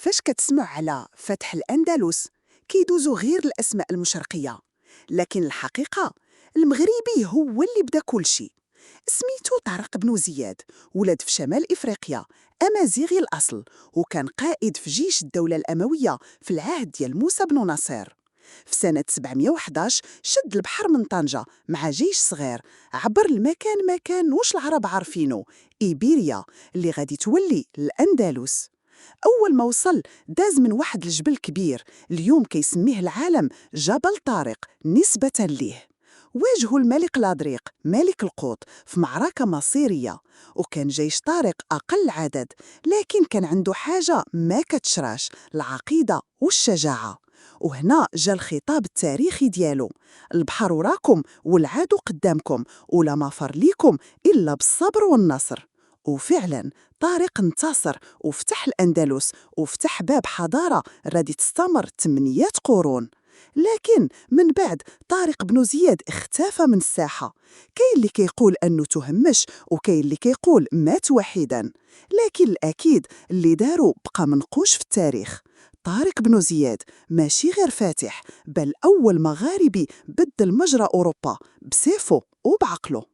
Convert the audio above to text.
فاش كتسمع على فتح الأندلس كيدوزو غير الأسماء المشرقية، لكن الحقيقة المغربي هو اللي بدا كلشي. سميتو طارق بن زياد، ولد في شمال إفريقيا، أمازيغي الأصل، وكان قائد في جيش الدولة الأموية في العهد ديال موسى بن نصير. في سنة 711 شد البحر من طنجة مع جيش صغير، عبر المكان ما كانوش العرب عارفينو، إيبيريا، اللي غادي تولي الأندلس. أول ما وصل داز من واحد الجبل كبير اليوم كيسميه العالم جبل طارق نسبة ليه. واجهوا الملك الأدريق ملك القوط في معركة مصيرية، وكان جيش طارق أقل عدد، لكن كان عنده حاجة ما كتشراش: العقيدة والشجاعة. وهنا جا الخطاب التاريخي ديالو: البحر وراكم والعدو قدامكم، ولا ما فر ليكم إلا بالصبر والنصر. وفعلا طارق انتصر وفتح الأندلس، وفتح باب حضارة غادي تستمر 8 قرون. لكن من بعد طارق بن زياد اختفى من الساحة. كاين اللي كيقول أنه تهمش، وكاين اللي كيقول مات وحيدا، لكن الأكيد اللي دارو بقى منقوش في التاريخ. طارق بن زياد ماشي غير فاتح، بل أول مغاربي بدل مجرى أوروبا بسيفه وبعقله.